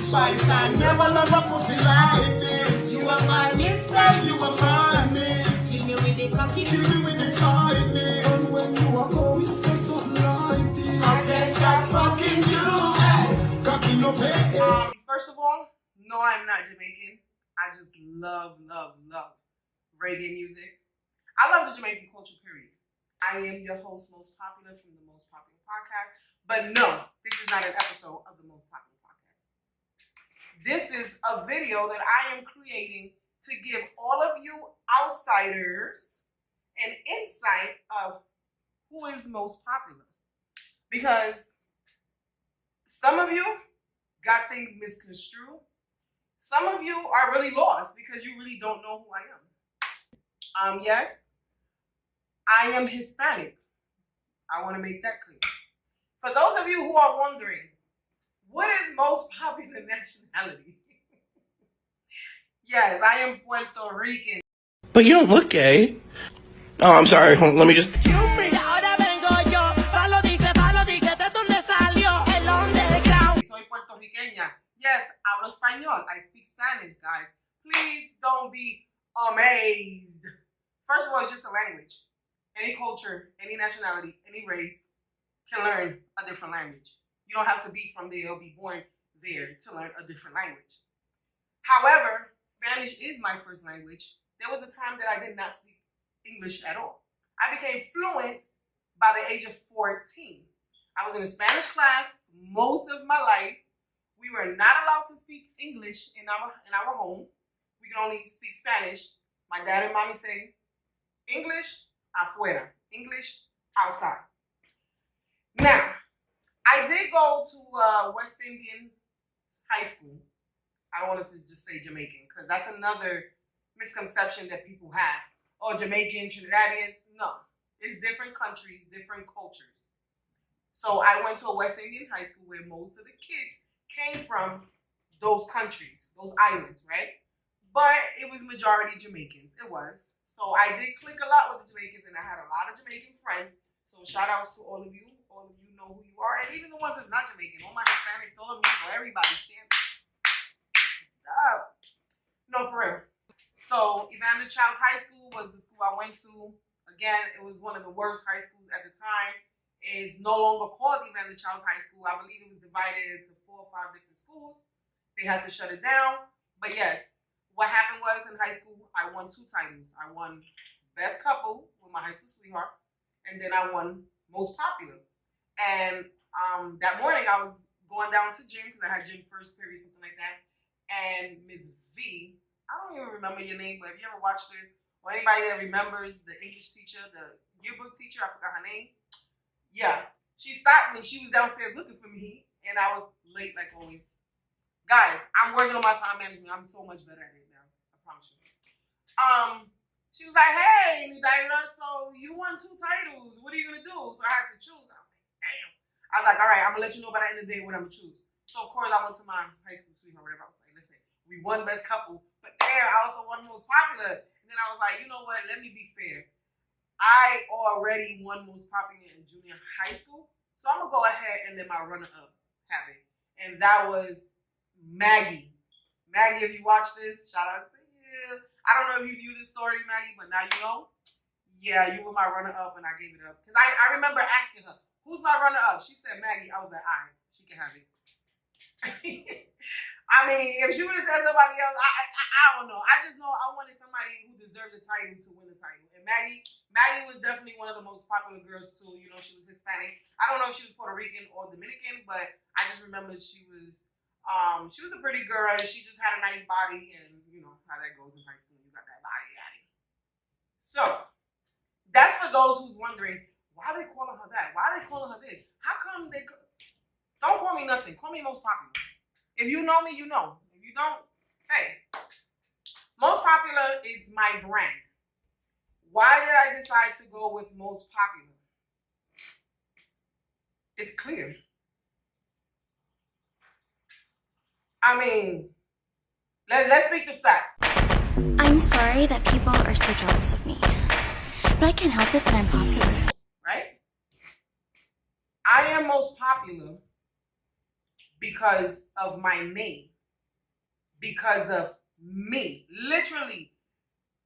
Spice, I never love a pussy like this. You are my mistress, you are my miss. Kill me with the cocky, kill me with the tightness. And when you are cold, you say something like this. I said stop fucking you. Hey, cocky no pay. First of all, no, I'm not Jamaican. I just love reggae music. I love the Jamaican culture, period. I am your host, Most Popular, from the Most Popular Podcast. But no, this is not an episode of the Most Popular Podcast. This is a video that I am creating to give all of you outsiders an insight of who is most popular. Because some of you got things misconstrued. Some of you are really lost because you really don't know who I am. Yes, I am Hispanic. I want to make that clear. For those of you who are wondering, what is most popular nationality? Yes, I am Puerto Rican. But you don't look gay. Oh, I'm sorry. Hold on, let me just... Soy puertorriqueña. Yes, hablo español. I speak Spanish, guys. Please don't be amazed. First of all, it's just a language. Any culture, any nationality, any race can learn a different language. You don't have to be from there or be born there to learn a different language. However, Spanish is my first language. There was a time that I did not speak English at all. I became fluent by the age of 14. I was in a Spanish class most of my life. We were not allowed to speak English in our home. We could only speak Spanish. My dad and mommy say, English afuera, English outside. Now, I did go to West Indian high school. I don't want to just say Jamaican because that's another misconception that people have. Oh, Jamaican, Trinidadians. No, it's different countries, different cultures. So I went to a West Indian high school where most of the kids came from those countries, those islands, right? But it was majority Jamaicans. It was. So I did click a lot with the Jamaicans, and I had a lot of Jamaican friends. So shout outs to all of you. All of you know who you are. And even the ones that's not Jamaican. All my Hispanics, all of you know, everybody stand up. No, for real. So Evander Childs High School was the school I went to. Again, it was one of the worst high schools at the time. It's no longer called Evander Childs High School. I believe it was divided into 4 or 5 different schools. They had to shut it down. But yes, what happened was in high school, I won 2 titles. I won Best Couple with my high school sweetheart, and then I won Most Popular. And that morning, I was going down to gym because I had gym first period, something like that. And Miss V, I don't even remember your name, but if you ever watched this, or anybody that remembers the English teacher, the yearbook teacher, I forgot her name. Yeah, she stopped me. She was downstairs looking for me, and I was late like always. Guys, I'm working on my time management. I'm so much better at it now. I promise you. She was like, "Hey, Nudaira, so you won 2 titles. What are you gonna do?" So I had to choose. I was like, "Damn." I was like, "All right, I'm gonna let you know by the end of the day what I'm gonna choose." So of course I went to my high school sweetheart, whatever. I was like, "Listen, we won Best Couple, but damn, I also won Most Popular." And then I was like, "You know what? Let me be fair. I already won Most Popular in junior high school, so I'm gonna go ahead and let my runner-up have it." And that was Maggie. Maggie, if you watch this, shout out to you. I don't know if you knew this story, Maggie, but now you know. Yeah, you were my runner-up, and I gave it up. Because I remember asking her, "Who's my runner-up?" She said Maggie. I was like, "All right, she can have it." I mean, if she would have said somebody else, I don't know. I just know I wanted somebody who deserved the title to win the title. And Maggie was definitely one of the most popular girls too. You know, she was Hispanic. I don't know if she was Puerto Rican or Dominican, but I just remember she was a pretty girl, and she just had a nice body, and you know how that goes in high school. You got that body at it. So that's for those who's wondering why they calling her that. Why they calling her this? How come they? Don't call me nothing. Call me Most Popular. If you know me, you know. If you don't, hey. Most Popular is my brand. Why did I decide to go with Most Popular? It's clear. I mean, let's speak the facts. I'm sorry that people are so jealous of me. But I can't help it that I'm popular. Right? I am most popular because of my name. Because of me. Literally.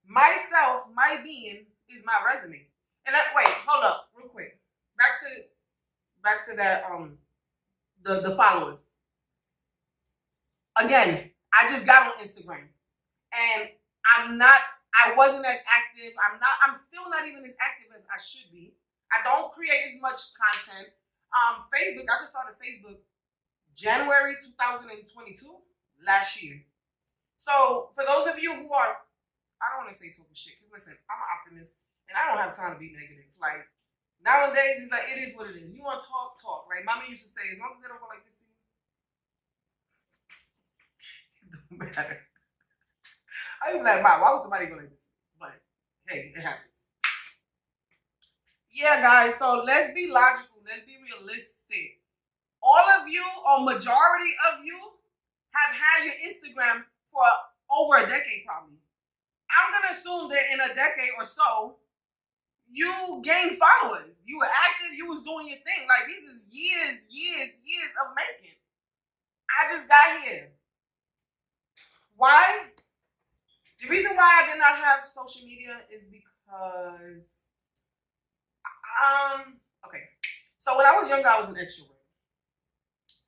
Myself, my being is my resume. And wait, hold up, real quick. Back to that the followers. Again, I just got on Instagram and I wasn't as active. I'm still not even as active as I should be. I don't create as much content. Facebook, I just started Facebook January 2022, last year. So for those of you who are, I don't want to say talking shit, because listen, I'm an optimist and I don't have time to be negative. Like nowadays, it's like, it is what it is. You want to talk, right? Mama used to say, as long as they don't go like this to you, it don't matter. I was like, wow, why would somebody go like this? But hey, it happens. Yeah, guys, so let's be logical. Let's be realistic. All of you, or majority of you, have had your Instagram for over a decade probably. I'm going to assume that in a decade or so, you gained followers. You were active. You was doing your thing. Like, this is years of making. I just got here. Why? The reason why I did not have social media is because, okay. So when I was younger, I was an extrovert.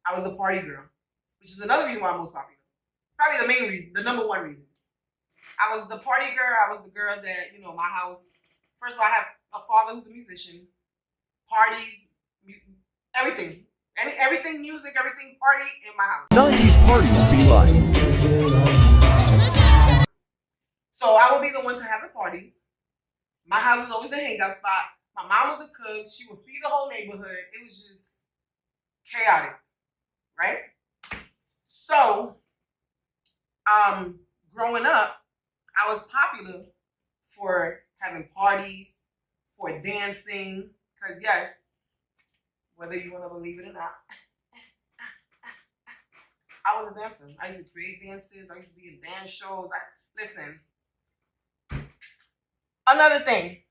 I was a party girl, which is another reason why I'm most popular. Probably the main reason, the number one reason. I was the party girl. I was the girl that, my house. First of all, I have a father who's a musician. Parties, everything. Everything music, everything party in my house. 90s parties be like. So I would be the one to have the parties. My house was always the hangout spot. My mom was a cook. She would feed the whole neighborhood. It was just chaotic, right? So, growing up, I was popular for having parties, for dancing, because yes, whether you want to believe it or not, I was a dancer. I used to create dances. I used to be in dance shows. Listen, another thing,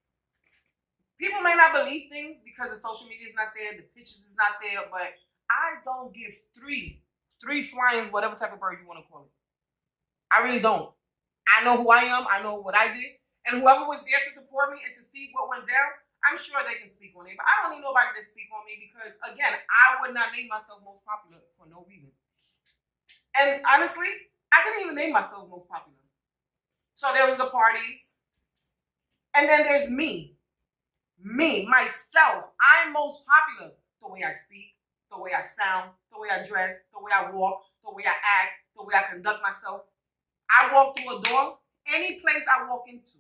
people may not believe things because the social media is not there, the pictures is not there, but I don't give three flying, whatever type of bird you want to call it. I really don't. I know who I am. I know what I did. And whoever was there to support me and to see what went down, I'm sure they can speak on it. But I don't need nobody to speak on me because, again, I would not name myself most popular for no reason. And honestly, I didn't even name myself most popular. So there was the parties. And then there's me. Me, myself. I'm most popular. The way I speak, the way I sound, the way I dress, the way I walk, the way I act, the way I conduct myself. I walk through a door, any place I walk into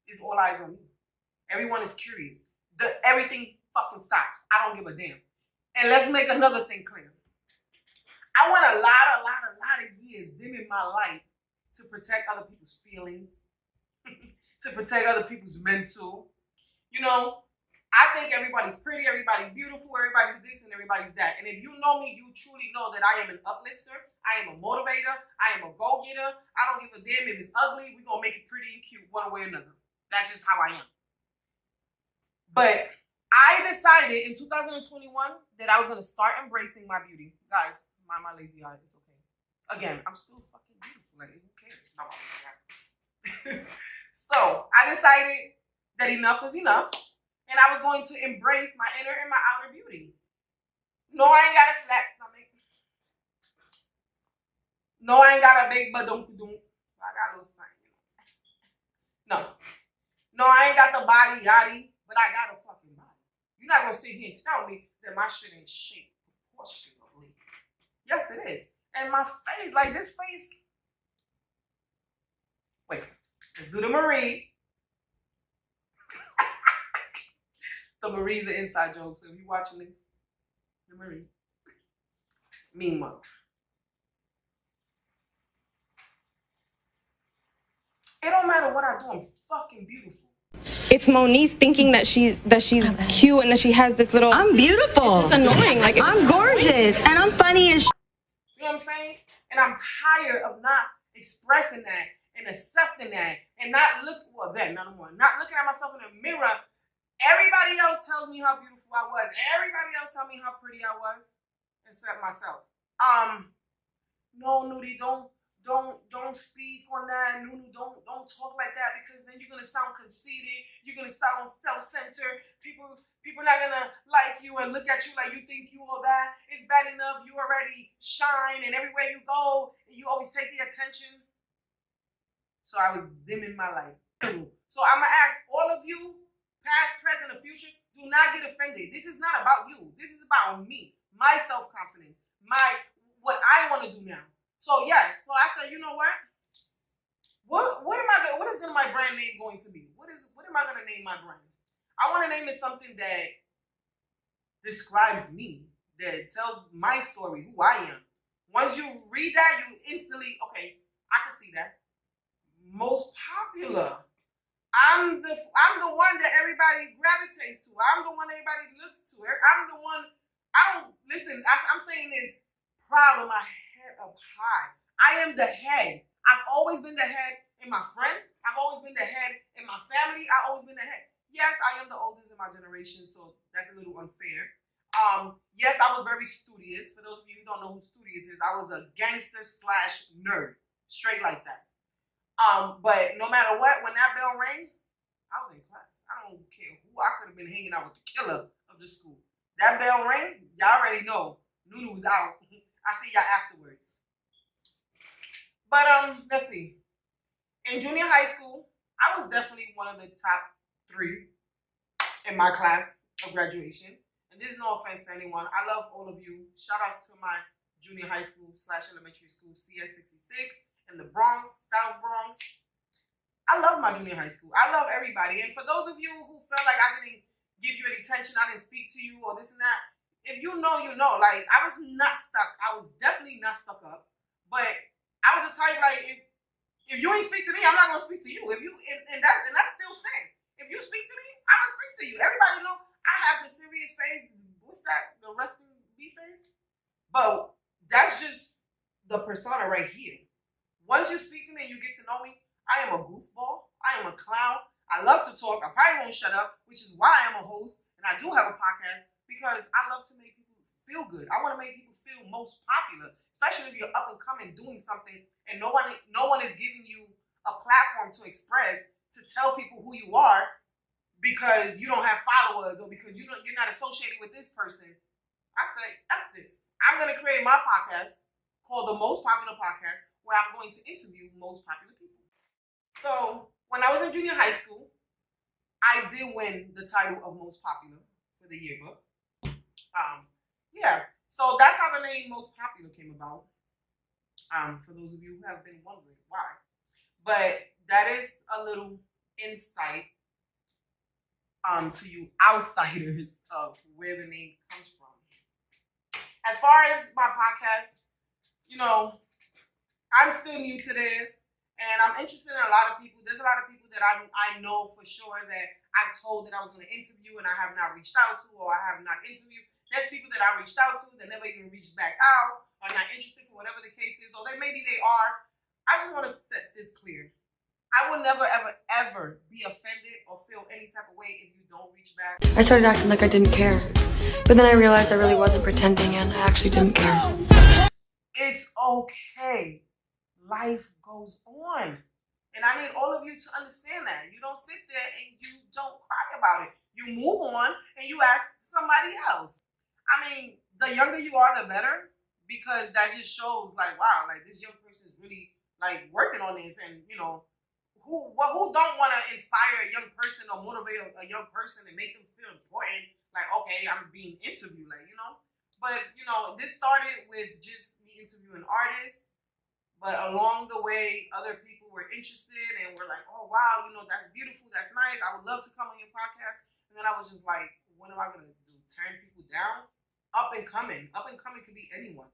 is all eyes on me. Everyone is curious. Everything fucking stops. I don't give a damn. And let's make another thing clear. I went a lot of years dimming my light to protect other people's feelings, to protect other people's mental. I think everybody's pretty, everybody's beautiful, everybody's this and everybody's that. And if you know me, you truly know that I am an uplifter. I am a motivator. I am a go-getter. I don't give a damn if it's ugly. We're going to make it pretty and cute one way or another. That's just how I am. But I decided in 2021 that I was going to start embracing my beauty. Guys, my lazy eye, it's okay. Again, I'm still fucking beautiful. Like, who cares? No, so I decided that enough was enough. And I was going to embrace my inner and my outer beauty. No, I ain't got a flat stomach. No, I ain't got a big badunk-dunk. I got a little something. No, I ain't got the body yaddy, but I got a fucking body. You're not going to sit here and tell me that my shit ain't shape proportionally. Yes, it is. And my face, like this face. Wait, let's do the Marie. The Marie's an inside joke, so if you're watching this, the Marie. Mean mother. It don't matter what I do, I'm fucking beautiful. It's Moniece thinking that she's cute and that she has this little. I'm beautiful. It's just annoying. Like I'm gorgeous and I'm funny as. You know what I'm saying? And I'm tired of not expressing that and accepting that and not look, well then, not no more, not looking at myself in the mirror, everybody else tells me how beautiful I was. Everybody else tell me how pretty I was, except myself. No, Nudie, don't speak on that. Nunu, don't talk like that, because then you're gonna sound conceited. You're gonna sound self-centered. People not gonna like you and look at you like you think you all that. It's bad enough you already shine, and everywhere you go, you always take the attention. So I was dimming my light. So I'm gonna ask all of you, past, present, and future, do not get offended. This is not about you. This is about me, my self-confidence, what I want to do now. So yes, so I said, you know what? What is my brand name going to be? What am I gonna name my brand? I want to name it something that describes me, that tells my story, who I am. Once you read that, you instantly, okay, I can see that. Most popular. I'm the one that everybody gravitates to. I'm the one everybody looks to. I'm the one. I'm saying this proud of my head up high. I am the head. I've always been the head in my friends. I've always been the head in my family. I've always been the head. Yes, I am the oldest in my generation, so that's a little unfair. Yes, I was very studious. For those of you who don't know who studious is, I was a gangster/nerd, straight like that. But no matter what, when that bell rang, I was in class. I don't care who. I could have been hanging out with the killer of the school. That bell rang, y'all already know. Nunu was out. I see y'all afterwards. But let's see. In junior high school, I was definitely one of the top 3 in my class of graduation. And there's no offense to anyone. I love all of you. Shout outs to my junior high school/elementary school, CS66 in the Bronx, South Bronx. I love my junior high school. I love everybody. And for those of you who felt like I didn't give you any attention, I didn't speak to you or this and that, if you know, you know. Like, I was not stuck. I was definitely not stuck up. But I was the type, like, if you ain't speak to me, I'm not gonna speak to you. And that still stands. If you speak to me, I'm gonna speak to you. Everybody know I have the serious face. What's that? The resting B face? But that's just the persona right here. Once you speak to me and you get to know me, I am a goofball. I am a clown. I love to talk. I probably won't shut up, which is why I'm a host and I do have a podcast, because I love to make people feel good. I want to make people feel most popular, especially if you're up and coming doing something and no one is giving you a platform to express, to tell people who you are because you don't have followers or because you're not associated with this person. I say, F this. I'm going to create my podcast called The Most Popular Podcast, where I'm going to interview most popular people. So when I was in junior high school, I did win the title of Most Popular for the yearbook. Yeah, so that's how the name Most Popular came about. For those of you who have been wondering why. But that is a little insight to you outsiders of where the name comes from. As far as my podcast, you know, I'm still new to this, and I'm interested in a lot of people. There's a lot of people that I know for sure that I've told that I was going to interview and I have not reached out to, or I have not interviewed. There's people that I reached out to that never even reached back out, or not interested for whatever the case is, or maybe they are. I just want to set this clear. I will never, ever, ever be offended or feel any type of way if you don't reach back. I started acting like I didn't care. But then I realized I really wasn't pretending and I actually didn't care. It's okay. Life goes on. And I need all of you to understand that. You don't sit there and you don't cry about it. You move on and you ask somebody else. I mean, the younger you are, the better. Because that just shows like, wow, like this young person is really like working on this. And, you know, who don't want to inspire a young person or motivate a young person and make them feel important? Like, okay, I'm being interviewed, like, you know. But, you know, this started with just me interviewing artists. But along the way, other people were interested and were like, oh, wow, you know, that's beautiful. That's nice. I would love to come on your podcast. And then I was just like, what am I going to do? Turn people down? Up and coming. Up and coming could be anyone.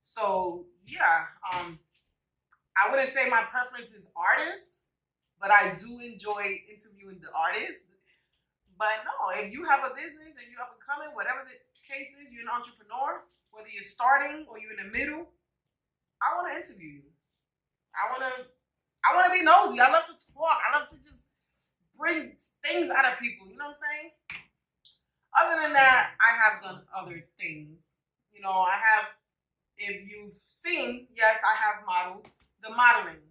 So, yeah, I wouldn't say my preference is artists, but I do enjoy interviewing the artists. But no, if you have a business and you're up and coming, whatever the case is, you're an entrepreneur, whether you're starting or you're in the middle, I want to interview you. I want to I want to be nosy. I love to talk. I love to just bring things out of people. You know what I'm saying? Other than that, I have done other things. You know, I have, if you've seen, yes, I have modeled. The modeling.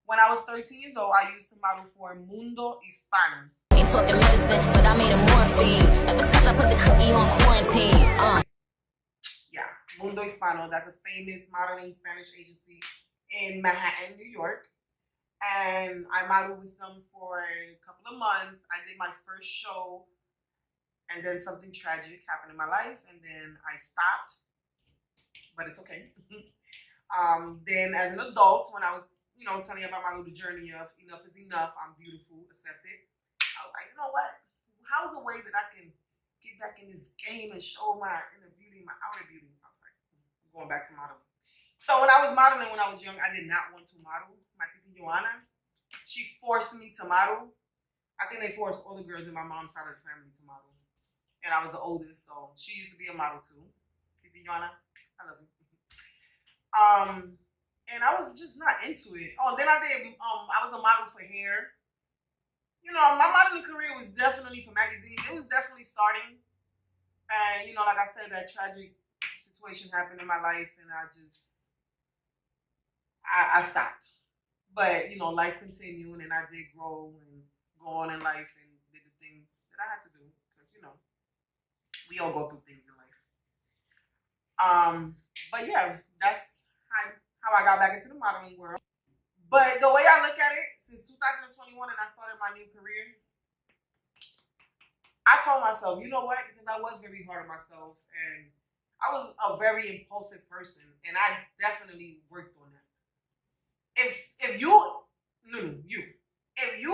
When I was 13 years old, I used to model for Mundo Hispano. Ain't talking medicine, but I made a morphine. Ever since I put the cookie on quarantine. Yeah, Mundo Hispano. That's a famous modeling Spanish agency in Manhattan, New York. And I modeled with them for a couple of months. I did my first show, and then something tragic happened in my life, and then I stopped. But it's okay. Then as an adult, when I was, you know, telling you about my little journey of enough is enough, I'm beautiful, accept it. I was like, you know what? How's a way that I can get back in this game and show my inner beauty, my outer beauty? I was like, I'm going back to modeling. So when I was modeling when I was young, I did not want to model. My tita Joanna, she forced me to model. I think they forced all the girls in my mom's side of the family to model. And I was the oldest, so she used to be a model too. Tita Joanna, I love you. And I was just not into it. Oh, then I did, I was a model for hair. You know, my modeling career was definitely for magazines. It was definitely starting. And, you know, like I said, that tragic situation happened in my life, and I stopped. But, you know, life continued, and I did grow and go on in life and did the things that I had to do. Because, you know, we all go through things in life. But yeah, that's how I got back into the modeling world. But the way I look at it, since 2021 and I started my new career, I told myself, you know what? Because I was very hard on myself, and I was a very impulsive person, and I definitely worked on that. If you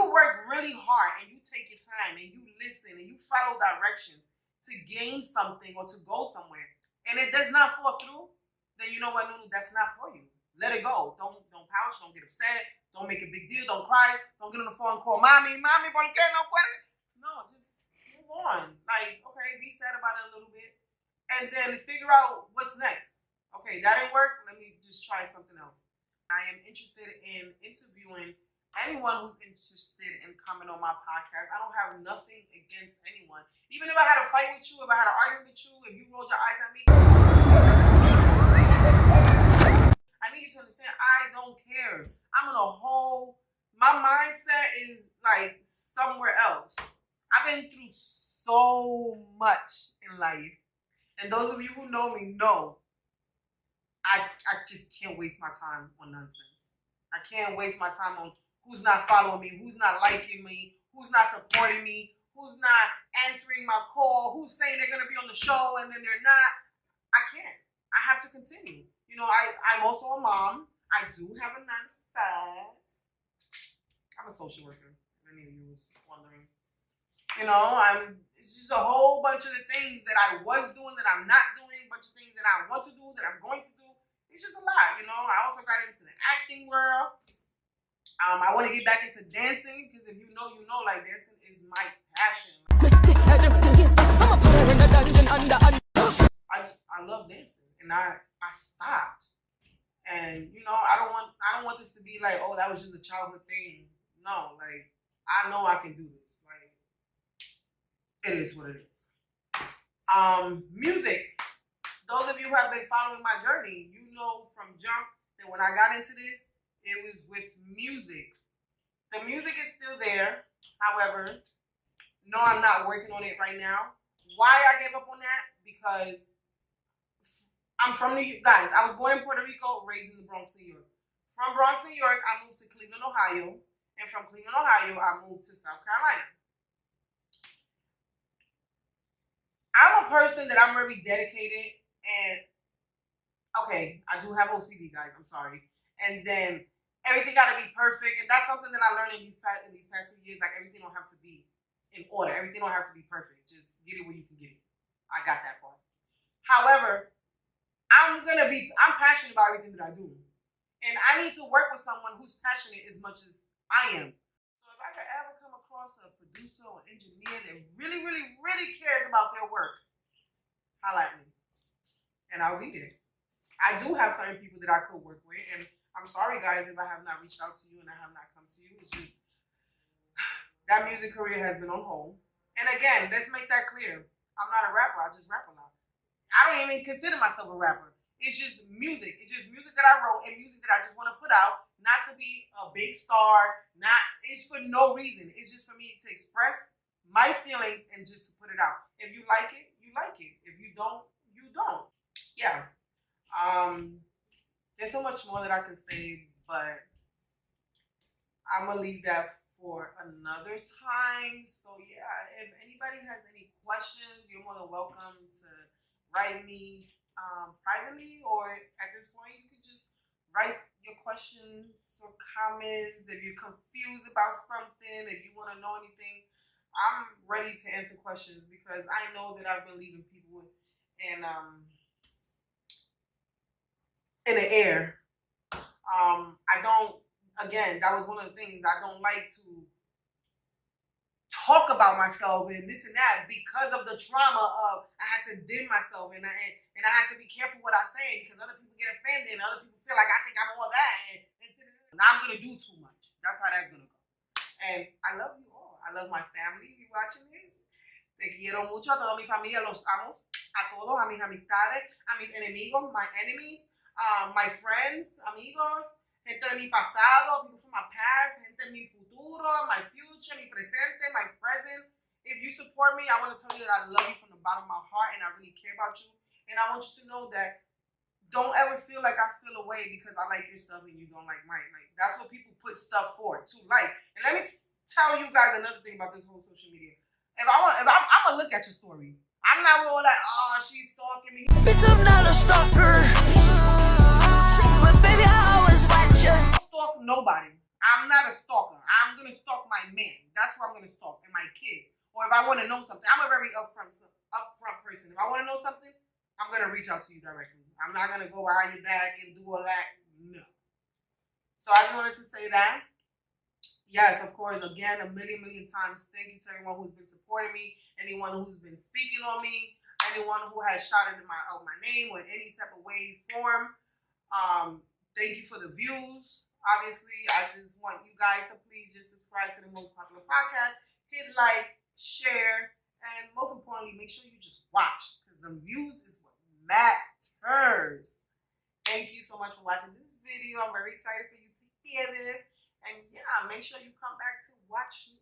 work really hard and you take your time and you listen and you follow directions to gain something or to go somewhere, and it does not fall through, then you know what, Nunu, that's not for you. Let it go. Don't pouch. Don't get upset. Don't make a big deal. Don't cry. Don't get on the phone and call mommy. Mommy, ¿por qué no puede? No, just move on. Like, okay, be sad about it a little bit, and then figure out what's next. Okay, that didn't work. Let me just try something else. I am interested in interviewing anyone who's interested in coming on my podcast. I don't have nothing against anyone. Even if I had a fight with you, if I had an argument with you, if you rolled your eyes at me, I need you to understand, I don't care. I'm in a whole, my mindset is like somewhere else. I've been through so much in life. And those of you who know me know, I just can't waste my time on nonsense. I can't waste my time on who's not following me, who's not liking me, who's not supporting me, who's not answering my call, who's saying they're going to be on the show and then they're not. I can't. I have to continue. You know, I'm also a mom. I do have a 9-to-5. I'm a social worker, if any of you was wondering. You know, it's just a whole bunch of the things that I was doing that I'm not doing, a bunch of things that I want to do, that I'm going to do. It's just a lot, you know. I also got into the acting world. I want to get back into dancing, because if you know, like, dancing is my passion. I love dancing, and I stopped. And you know, I don't want this to be like, oh, that was just a childhood thing. No, like, I know I can do this. Like, it is what it is. Music. Those of you who have been following my journey, you know from jump that when I got into this, it was with music. The music is still there. However, no, I'm not working on it right now. Why I gave up on that? Because I'm from New York. Guys, I was born in Puerto Rico, raised in the Bronx, New York. From Bronx, New York, I moved to Cleveland, Ohio. And from Cleveland, Ohio, I moved to South Carolina. I'm a person that I'm very dedicated, and okay, I do have OCD, guys. I'm sorry. And then everything got to be perfect, and that's something that I learned in these past few years. Like, everything don't have to be in order. Everything don't have to be perfect. Just get it where you can get it. I got that part. However, I'm passionate about everything that I do, and I need to work with someone who's passionate as much as I am. So if I could ever come across a producer or engineer that really, really, really cares about their work, holla at me, and I'll be there. I do have certain people that I could work with, and I'm sorry, guys, if I have not reached out to you and I have not come to you. It's just that music career has been on hold. And again, let's make that clear. I'm not a rapper. I just rap a lot. I don't even consider myself a rapper. It's just music. It's just music that I wrote and music that I just want to put out. Not to be a big star. It's for no reason. It's just for me to express my feelings and just to put it out. If you like it, you like it. If you don't, you don't. Yeah. There's so much more that I can say, but I'm gonna leave that for another time. So yeah, if anybody has any questions, you're more than welcome to write me privately, or at this point you can just write your questions or comments. If you're confused about something, if you want to know anything, I'm ready to answer questions because I know that I've been leaving people in the air. I don't, again, that was one of the things, I don't like to talk about myself and this and that because of the trauma of I had to dim myself and I had to be careful what I say because other people get offended and other people feel like I think I'm all that and I'm gonna do too much. That's how that's gonna go. And I love you all. I love my family. You watching this? Te quiero mucho a toda mi familia, los amo a todos, a mis amistades, a mis enemigos, my enemies, my friends, amigos, gente de mi pasado, people from my past, gente de mi futuro, my future, mi presente, my present. If you support me, I want to tell you that I love you from the bottom of my heart and I really care about you. And I want you to know that don't ever feel like I feel away because I like your stuff and you don't like mine. Like, that's what people put stuff for, to like. And let me tell you guys another thing about this whole social media. If I'm gonna look at your story. I'm not going like, oh, she's stalking me. Bitch, I'm not a stalker. But baby, I always watch you. I don't stalk nobody. I'm not a stalker. I'm gonna stalk my man. That's who I'm gonna stalk, and my kid. Or if I want to know something, I'm a very upfront person. If I want to know something, I'm gonna reach out to you directly. I'm not gonna go behind your back and do all that. No. So I just wanted to say that. Yes, of course, again, a million times, thank you to everyone who's been supporting me, anyone who's been speaking on me, anyone who has shouted out my name or in any type of way, form. Thank you for the views. Obviously, I just want you guys to please just subscribe to the most popular podcast, hit like, share, and most importantly, make sure you just watch because the views is what matters. Thank you so much for watching this video. I'm very excited for you to hear this. And yeah, make sure you come back to watch me